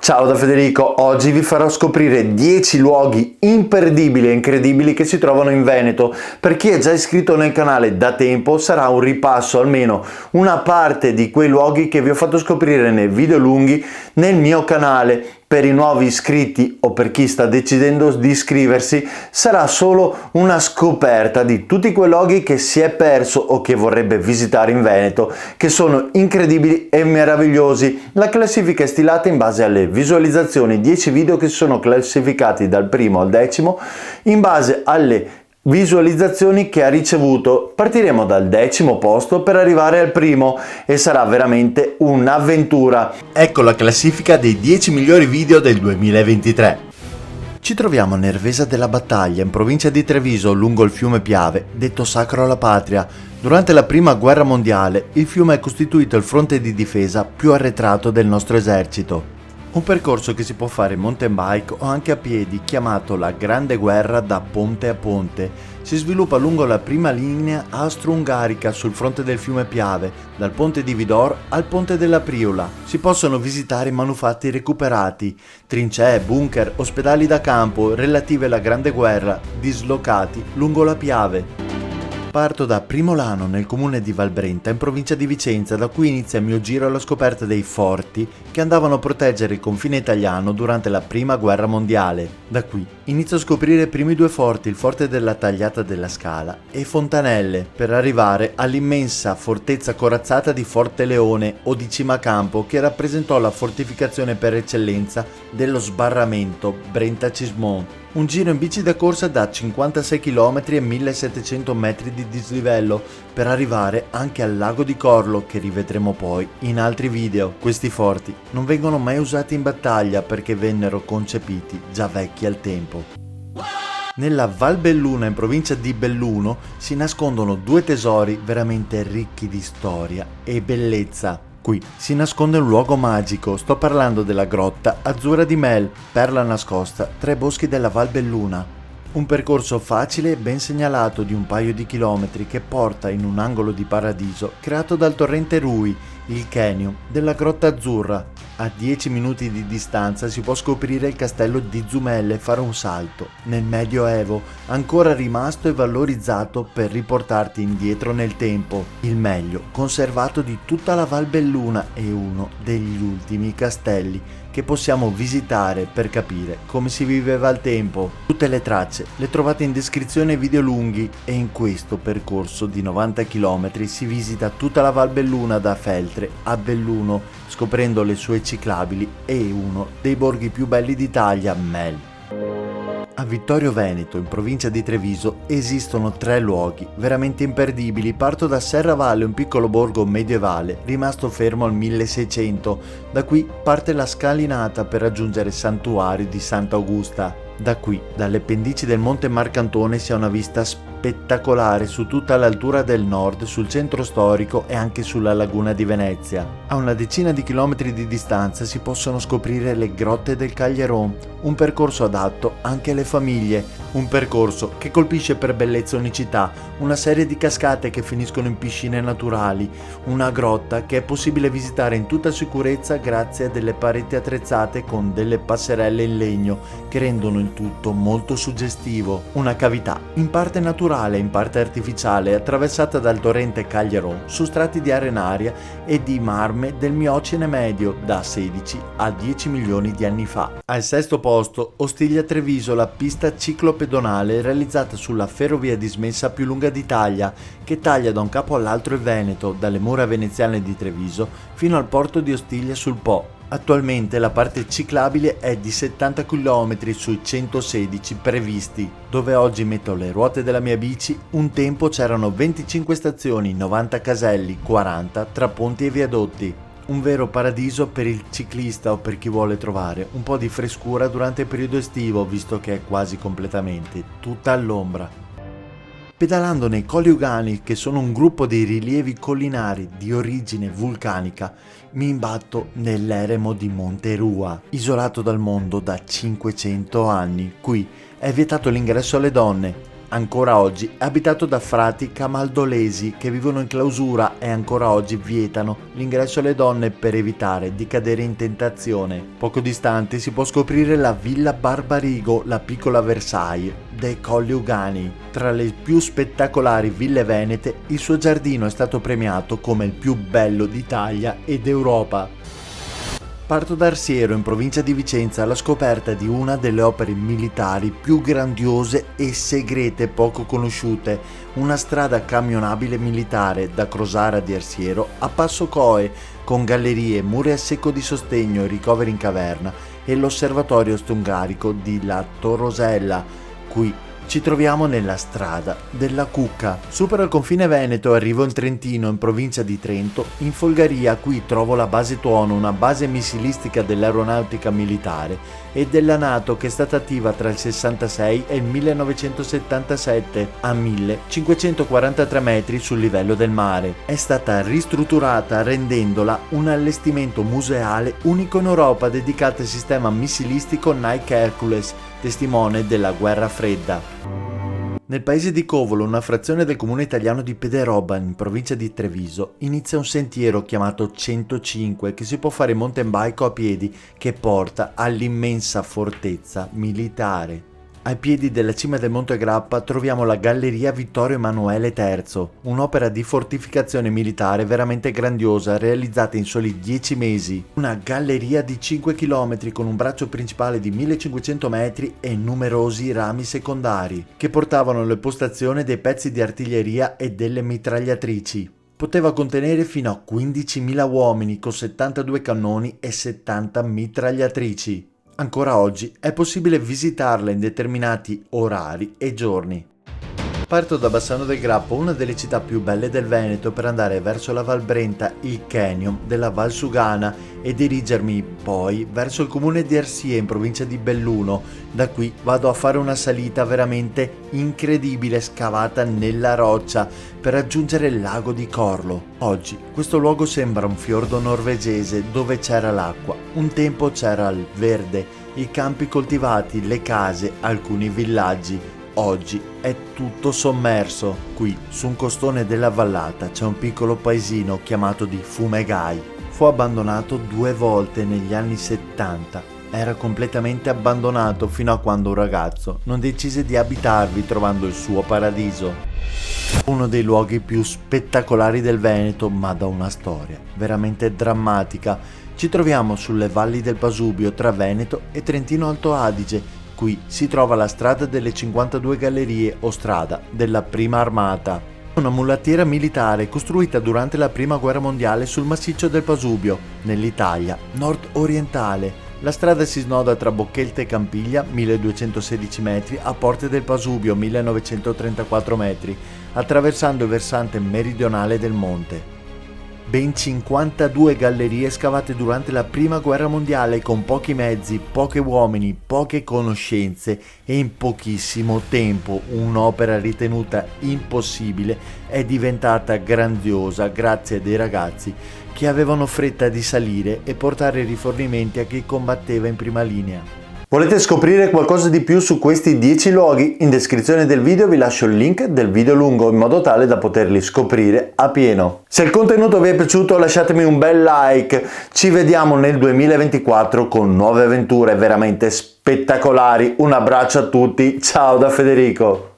Ciao da Federico, oggi vi farò scoprire 10 luoghi imperdibili e incredibili che si trovano in Veneto. Per chi è già iscritto nel canale da tempo sarà un ripasso, almeno una parte di quei luoghi che vi ho fatto scoprire nei video lunghi nel mio canale. Per i nuovi iscritti o per chi sta decidendo di iscriversi sarà solo una scoperta di tutti quei luoghi che si è perso o che vorrebbe visitare in Veneto, che sono incredibili e meravigliosi. La classifica è stilata in base alle visualizzazioni, 10 video che sono classificati dal primo al decimo in base alle visualizzazioni che ha ricevuto. Partiremo dal 10° posto per arrivare al primo e sarà veramente un'avventura. Ecco la classifica dei 10 migliori video del 2023. Ci troviamo a Nervesa della Battaglia, in provincia di Treviso, lungo il fiume Piave, detto sacro alla patria. Durante la prima guerra mondiale il fiume è costituito il fronte di difesa più arretrato del nostro esercito. Un percorso che si può fare in mountain bike o anche a piedi, chiamato la Grande Guerra da ponte a ponte. Si sviluppa lungo la prima linea austro-ungarica sul fronte del fiume Piave, dal ponte di Vidor al ponte della Priola. Si possono visitare i manufatti recuperati, trincee, bunker, ospedali da campo relative alla Grande Guerra, dislocati lungo la Piave. Parto da Primolano, nel comune di Valbrenta, in provincia di Vicenza, da cui inizia il mio giro alla scoperta dei forti che andavano a proteggere il confine italiano durante la Prima Guerra Mondiale. Da qui inizio a scoprire i primi due forti, il forte della Tagliata della Scala e Fontanelle, per arrivare all'immensa fortezza corazzata di Forte Leone o di Cimacampo, che rappresentò la fortificazione per eccellenza dello sbarramento Brenta-Cismon. Un giro in bici da corsa da 56 km e 1700 metri di dislivello per arrivare anche al lago di Corlo, che rivedremo poi in altri video. Questi forti non vengono mai usati in battaglia perché vennero concepiti già vecchi al tempo. Nella Val Belluna, in provincia di Belluno, si nascondono due tesori veramente ricchi di storia e bellezza. Qui si nasconde un luogo magico, sto parlando della grotta Azzurra di Mel, perla nascosta tra i boschi della Val Belluna. Un percorso facile e ben segnalato di un paio di chilometri che porta in un angolo di paradiso creato dal torrente Rui, il canyon della Grotta Azzurra. A 10 minuti di distanza si può scoprire il castello di Zumelle e fare un salto nel Medioevo, ancora rimasto e valorizzato per riportarti indietro nel tempo. Il meglio conservato di tutta la Val Belluna e uno degli ultimi castelli che possiamo visitare per capire come si viveva al tempo. Tutte le tracce le trovate in descrizione ai video lunghi e in questo percorso di 90 km si visita tutta la Val Belluna da Feltre a Belluno, scoprendo le sue ciclabili e uno dei borghi più belli d'Italia, Mel. A Vittorio Veneto, in provincia di Treviso, esistono 3 luoghi veramente imperdibili. Parto da Serravalle, un piccolo borgo medievale rimasto fermo al 1600. Da qui parte la scalinata per raggiungere il santuario di Sant'Augusta. Da qui, dalle pendici del Monte Marcantone, si ha una vista spettacolare su tutta l'altura del nord, sul centro storico e anche sulla laguna di Venezia. A una decina di chilometri di distanza si possono scoprire le grotte del Caglieron, un percorso adatto anche alle famiglie, un percorso che colpisce per bellezza e unicità, una serie di cascate che finiscono in piscine naturali, una grotta che è possibile visitare in tutta sicurezza grazie a delle pareti attrezzate con delle passerelle in legno che rendono il tutto molto suggestivo. Una cavità in parte naturale, in parte artificiale, attraversata dal torrente Caglieron su strati di arenaria e di marme del Miocene medio da 16 a 10 milioni di anni fa. Al 6° posto, Ostiglia Treviso, la pista ciclopedonale realizzata sulla ferrovia dismessa più lunga d'Italia, che taglia da un capo all'altro il Veneto, dalle mura veneziane di Treviso fino al porto di Ostiglia sul Po. Attualmente la parte ciclabile è di 70 km sui 116 previsti. Dove oggi metto le ruote della mia bici, un tempo c'erano 25 stazioni, 90 caselli, 40 tra ponti e viadotti. Un vero paradiso per il ciclista o per chi vuole trovare un po' di frescura durante il periodo estivo, visto che è quasi completamente tutta all'ombra. Pedalando nei Colli Ugani, che sono un gruppo di rilievi collinari di origine vulcanica, mi imbatto nell'eremo di Monte Rua, isolato dal mondo da 500 anni. Qui è vietato l'ingresso alle donne. ancora oggi è abitato da frati camaldolesi che vivono in clausura e ancora oggi vietano l'ingresso alle donne per evitare di cadere in tentazione. Poco distante si può scoprire la Villa Barbarigo, la piccola Versailles dei Colli Ugani. Tra le più spettacolari ville venete, il suo giardino è stato premiato come il più bello d'Italia ed Europa. Parto da Arsiero, in provincia di Vicenza, alla scoperta di una delle opere militari più grandiose e segrete poco conosciute, una strada camionabile militare da Crosara di Arsiero a Passo Coe, con gallerie, muri a secco di sostegno e ricoveri in caverna, e l'osservatorio stungarico di La Torosella. Qui ci troviamo nella strada della Cucca. Supero il confine veneto e arrivo in Trentino, in provincia di Trento. In Folgaria qui trovo la base Tuono, una base missilistica dell'aeronautica militare e della NATO che è stata attiva tra il 66 e il 1977 a 1543 metri sul livello del mare. È stata ristrutturata rendendola un allestimento museale unico in Europa dedicato al sistema missilistico Nike Hercules, testimone della guerra fredda. Nel paese di Covolo, una frazione del comune italiano di Pederoba, in provincia di Treviso, inizia un sentiero chiamato 105 che si può fare mountain bike o a piedi, che porta all'immensa fortezza militare. Ai piedi della cima del Monte Grappa troviamo la Galleria Vittorio Emanuele III, un'opera di fortificazione militare veramente grandiosa realizzata in soli 10 mesi. Una galleria di 5 km con un braccio principale di 1500 metri e numerosi rami secondari che portavano alle postazioni dei pezzi di artiglieria e delle mitragliatrici. Poteva contenere fino a 15.000 uomini con 72 cannoni e 70 mitragliatrici. Ancora oggi è possibile visitarla in determinati orari e giorni. Parto da Bassano del Grappa, una delle città più belle del Veneto, per andare verso la Val Brenta, il Canyon della Val Sugana, e dirigermi poi verso il comune di Arsie, in provincia di Belluno. Da qui vado a fare una salita veramente incredibile scavata nella roccia per raggiungere il lago di Corlo. Oggi questo luogo sembra un fiordo norvegese dove c'era l'acqua. Un tempo c'era il verde, i campi coltivati, le case, alcuni villaggi. Oggi è tutto sommerso. Qui, su un costone della vallata, c'è un piccolo paesino chiamato di Fumegai. Fu abbandonato 2 volte negli anni 70. Era completamente abbandonato fino a quando un ragazzo non decise di abitarvi trovando il suo paradiso. Uno dei luoghi più spettacolari del Veneto, ma da una storia veramente drammatica. Ci troviamo sulle valli del Pasubio tra Veneto e Trentino Alto Adige. Qui si trova la strada delle 52 gallerie o strada della Prima Armata, una mulattiera militare costruita durante la Prima Guerra Mondiale sul massiccio del Pasubio, nell'Italia nord-orientale. La strada si snoda tra Bocchelte e Campiglia, 1216 metri, a Porte del Pasubio, 1934 metri, attraversando il versante meridionale del monte. Ben 52 gallerie scavate durante la Prima Guerra Mondiale con pochi mezzi, pochi uomini, poche conoscenze e in pochissimo tempo un'opera ritenuta impossibile è diventata grandiosa grazie a dei ragazzi che avevano fretta di salire e portare rifornimenti a chi combatteva in prima linea. Volete scoprire qualcosa di più su questi 10 luoghi? In descrizione del video vi lascio il link del video lungo in modo tale da poterli scoprire a pieno. Se il contenuto vi è piaciuto lasciatemi un bel like, ci vediamo nel 2024 con nuove avventure veramente spettacolari. Un abbraccio a tutti, ciao da Federico!